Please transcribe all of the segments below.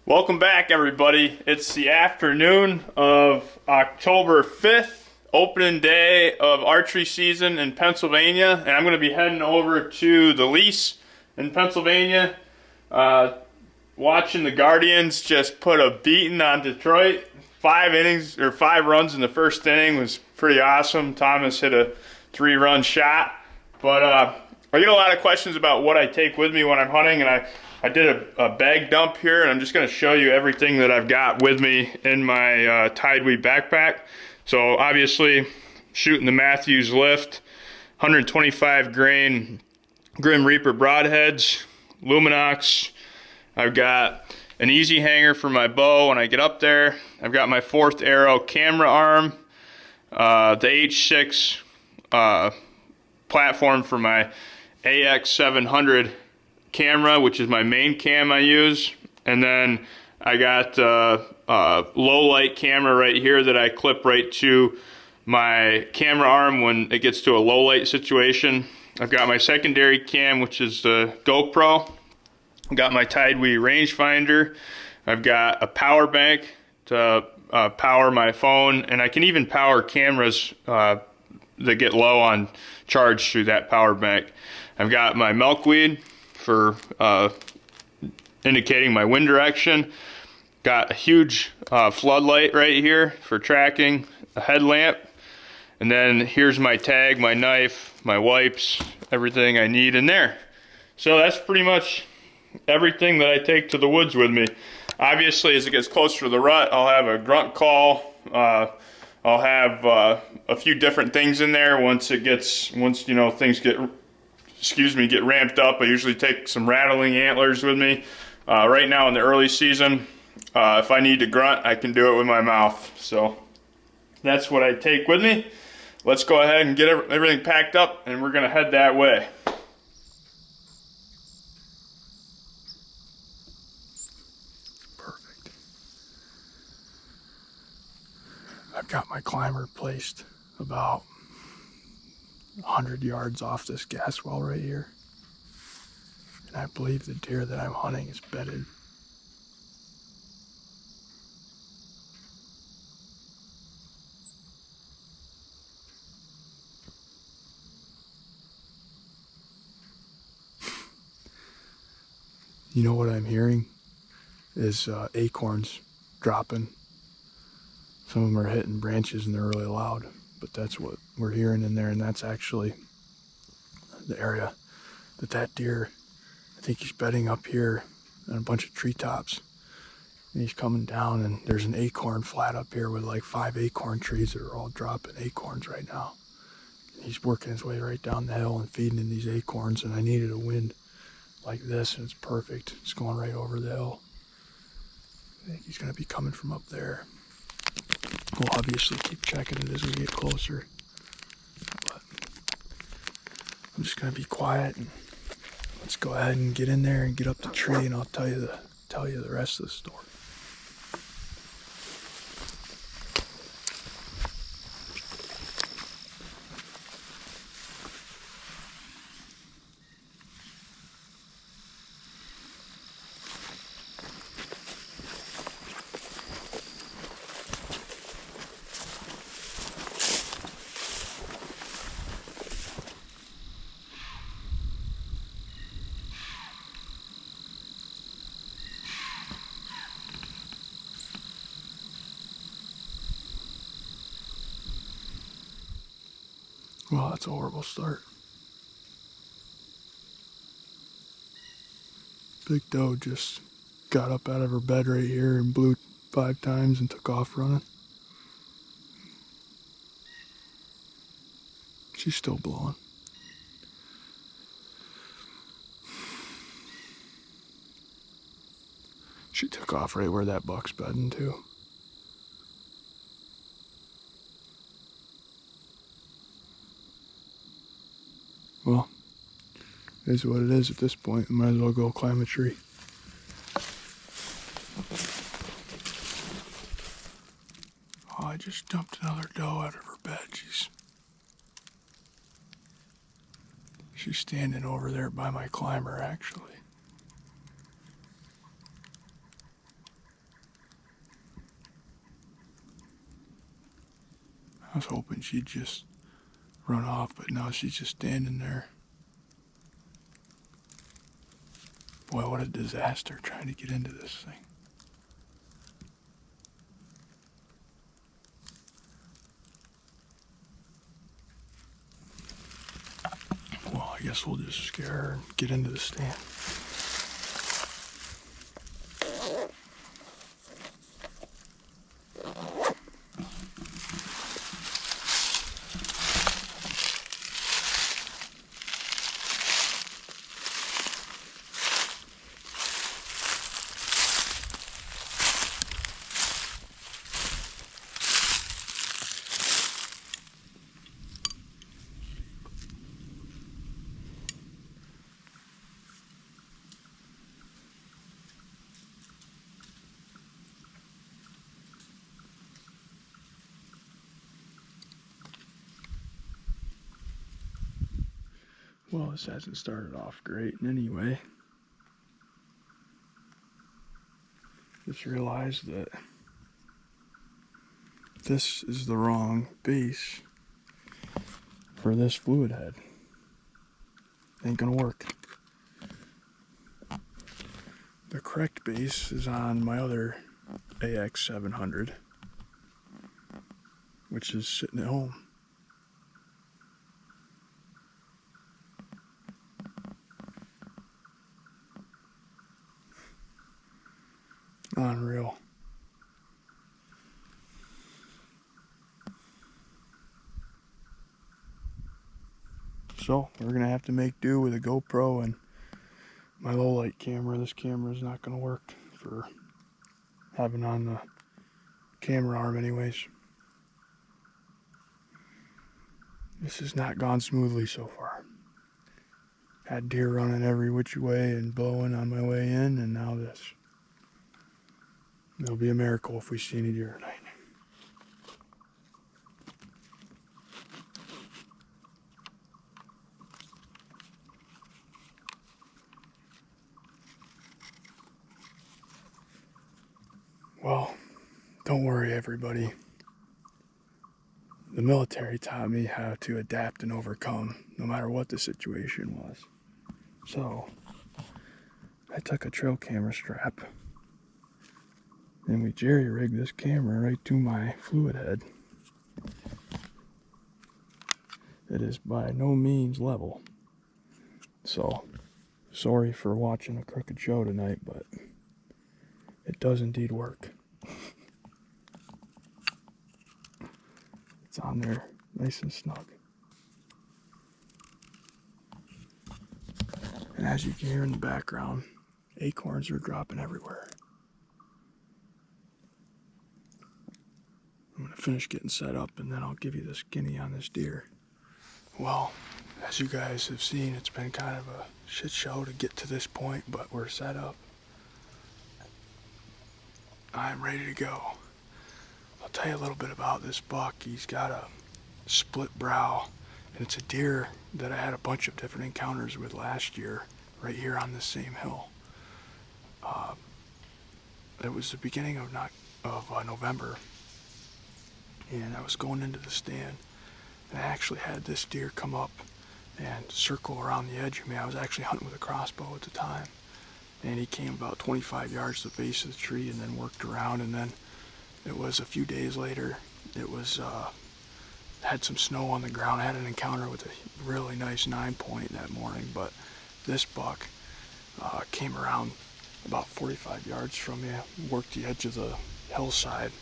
Welcome back, everybody. It's the afternoon of October 5th, opening day of archery season in Pennsylvania, and I'm going to be heading over to the lease in Pennsylvania, watching the Guardians just put a beating on Detroit. 5 runs in the first inning was pretty awesome. Thomas hit a 3-run shot, but I get a lot of questions about what I take with me when I'm hunting, and I did a bag dump here, and I'm just going to show you everything that I've got with me in my Tideweed backpack. So obviously, shooting the Mathews lift, 125 grain Grim Reaper Broadheads, Luminox. I've got an easy hanger for my bow when I get up there. I've got my 4th arrow camera arm, the H6 platform for my AX700 camera, which is my main cam I use, and then I got a low light camera right here that I clip right to my camera arm when it gets to a low light situation. I've got my secondary cam, which is the GoPro. I've got my Tideweed rangefinder. I've got a power bank to power my phone, and I can even power cameras that get low on charge through that power bank. I've got my milkweed for indicating my wind direction. Got a huge floodlight right here for tracking, a headlamp, and then here's my tag, my knife, my wipes, everything I need in there. So that's pretty much everything that I take to the woods with me. Obviously, as it gets closer to the rut, I'll have a grunt call. I'll have a few different things in there once you know things get ramped up. I usually take some rattling antlers with me. Right now in the early season, if I need to grunt, I can do it with my mouth. So that's what I take with me. Let's go ahead and get everything packed up, and we're gonna head that way. Perfect. I've got my climber placed about 100 yards off this gas well right here, and I believe the deer that I'm hunting is bedded. You know what I'm hearing is acorns dropping. Some of them are hitting branches and they're really loud, but that's what we're hearing in there, and that's actually the area that deer, I think he's bedding up here on a bunch of treetops, and he's coming down, and there's an acorn flat up here with like 5 acorn trees that are all dropping acorns right now. And he's working his way right down the hill and feeding in these acorns, and I needed a wind like this, and it's perfect. It's going right over the hill. I think he's going to be coming from up there. We'll obviously keep checking it as we get closer, but I'm just going to be quiet, and let's go ahead and get in there and get up the tree, and I'll tell you the rest of the story. Well, that's a horrible start. Big doe just got up out of her bed right here and blew 5 times and took off running. She's still blowing. She took off right where that buck's bedding too. Well, it is what it is at this point. I might as well go climb a tree. Oh, I just dumped another doe out of her bed. She's standing over there by my climber, actually. I was hoping she'd just run off, but now she's just standing there. Boy, what a disaster trying to get into this thing. Well, I guess we'll just scare her and get into the stand. Well, this hasn't started off great in any way. Just realized that this is the wrong base for this fluid head. Ain't gonna work. The correct base is on my other AX700, which is sitting at home. Unreal. So we're gonna have to make do with a GoPro and my low light camera. This camera is not gonna work for having on the camera arm anyways. This has not gone smoothly so far. Had deer running every which way and blowing on my way in, and now this. It'll be a miracle if we see any deer tonight. Well, don't worry everybody. The military taught me how to adapt and overcome no matter what the situation was. So, I took a trail camera strap and we jerry-rigged this camera right to my fluid head. It is by no means level. So, sorry for watching a crooked show tonight, but it does indeed work. It's on there nice and snug. And as you can hear in the background, acorns are dropping everywhere. I'm gonna finish getting set up and then I'll give you the skinny on this deer. Well, as you guys have seen, it's been kind of a shit show to get to this point, but we're set up. I'm ready to go. I'll tell you a little bit about this buck. He's got a split brow, and it's a deer that I had a bunch of different encounters with last year, right here on this same hill. It was the beginning of November, and I was going into the stand, and I actually had this deer come up and circle around the edge of me. I was actually hunting with a crossbow at the time, and he came about 25 yards to the base of the tree and then worked around, and then it was a few days later. It was had some snow on the ground. I had an encounter with a really nice 9-point that morning, but this buck came around about 45 yards from me, worked the edge of the hillside.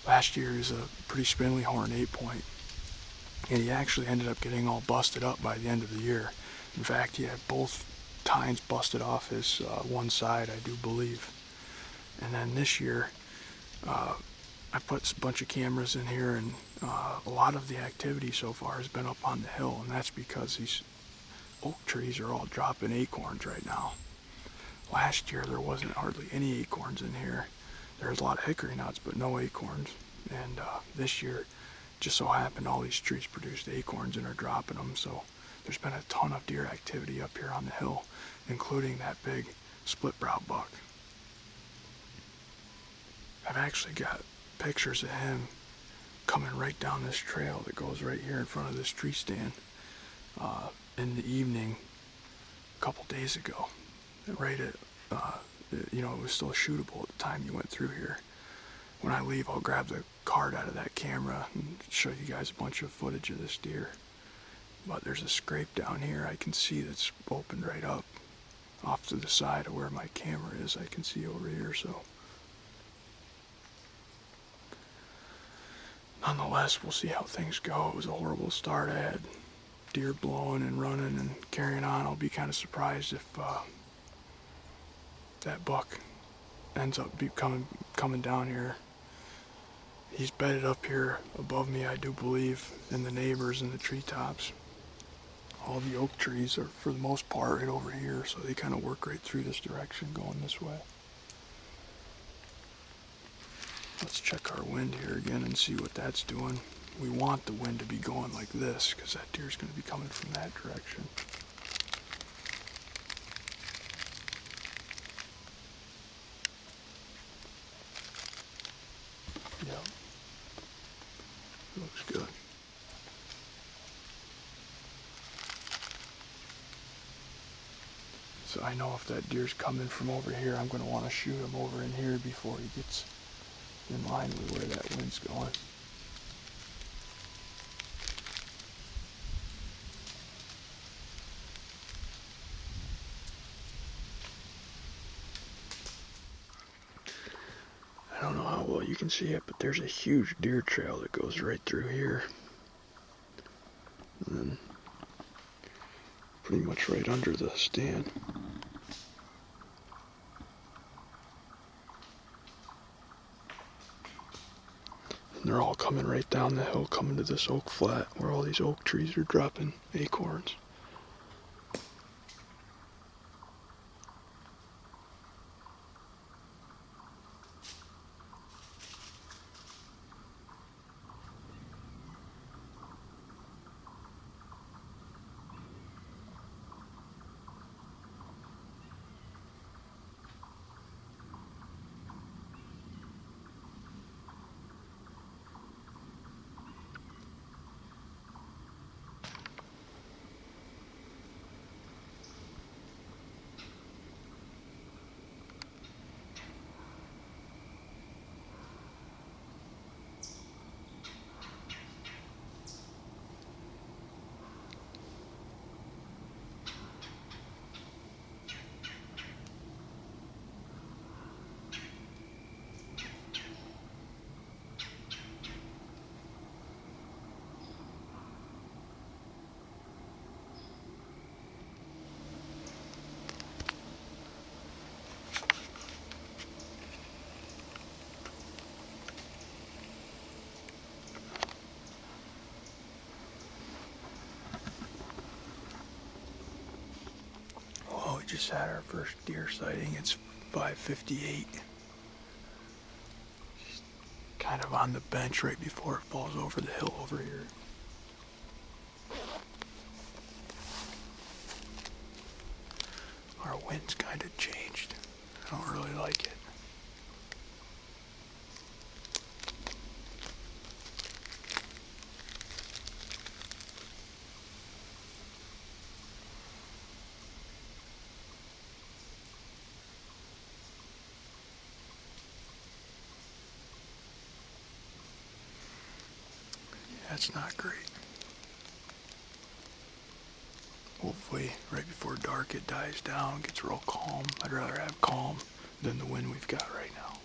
Last year he was a pretty spindly horn 8-point, and he actually ended up getting all busted up by the end of the year. In fact, he had both tines busted off his one side, I do believe. And then this year, I put a bunch of cameras in here, and a lot of the activity so far has been up on the hill, and that's because these oak trees are all dropping acorns right now. Last year there wasn't hardly any acorns in here. There was a lot of hickory nuts, but no acorns. And this year, just so happened all these trees produced acorns and are dropping them, so there's been a ton of deer activity up here on the hill, including that big split brow buck. I've actually got pictures of him coming right down this trail that goes right here in front of this tree stand in the evening a couple days ago. Right at, you know, it was still shootable at the time you went through here. When I leave, I'll grab the card out of that camera and show you guys a bunch of footage of this deer. But there's a scrape down here I can see that's opened right up off to the side of where my camera is. I can see over here, so nonetheless, we'll see how things go. It was a horrible start. I had deer blowing and running and carrying on. I'll be kind of surprised if that buck ends up coming down here. He's bedded up here above me, I do believe, and the neighbors and the treetops. All the oak trees are, for the most part, right over here, so they kind of work right through this direction going this way. Let's check our wind here again and see what that's doing. We want the wind to be going like this because that deer's going to be coming from that direction. Yep. Looks good. So I know if that deer's coming from over here, I'm going to want to shoot him over in here before he gets in line with where that wind's going. I don't know how well you can see it, but there's a huge deer trail that goes right through here. And then pretty much right under the stand. And they're all coming right down the hill, coming to this oak flat where all these oak trees are dropping acorns. Just had our first deer sighting. It's 5:58. She's kind of on the bench right before it falls over the hill over here. Our wind's kind of changed. I don't really like it. That's not great. Hopefully, right before dark it dies down, gets real calm. I'd rather have calm than the wind we've got right now.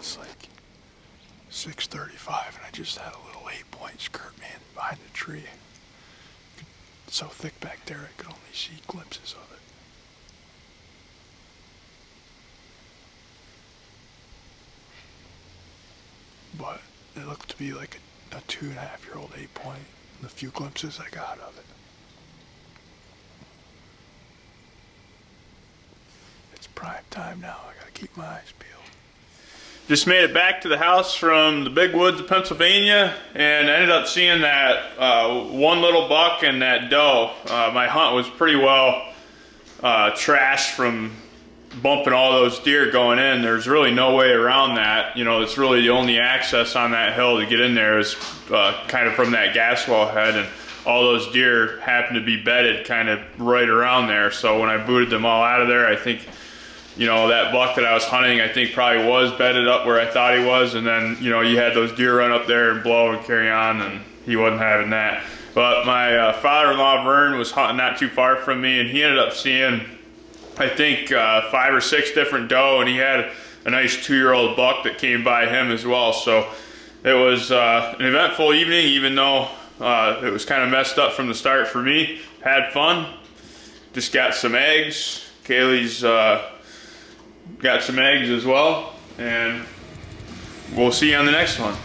it's like 6:35 and I just had a little 8-point skirt man behind the tree. It's so thick back there I could only see glimpses of it. But it looked to be like a 2.5-year-old 8-point, the few glimpses I got of it. It's prime time now, I gotta keep my eyes peeled. Just made it back to the house from the big woods of Pennsylvania and ended up seeing that one little buck and that doe. My hunt was pretty well trashed from bumping all those deer going in. There's really no way around that. You know, it's really the only access on that hill to get in there is kind of from that gas well head, and all those deer happen to be bedded kind of right around there. So when I booted them all out of there, I think, you know, that buck that I was hunting, I think probably was bedded up where I thought he was, and then, you know, you had those deer run up there and blow and carry on, and he wasn't having that. But my father-in-law, Vern, was hunting not too far from me, and he ended up seeing, I think, 5 or 6 different doe, and he had a nice 2-year-old buck that came by him as well. So it was an eventful evening, even though it was kind of messed up from the start for me. Had fun. Just got some eggs. Kaylee's got some eggs as well, and we'll see you on the next one.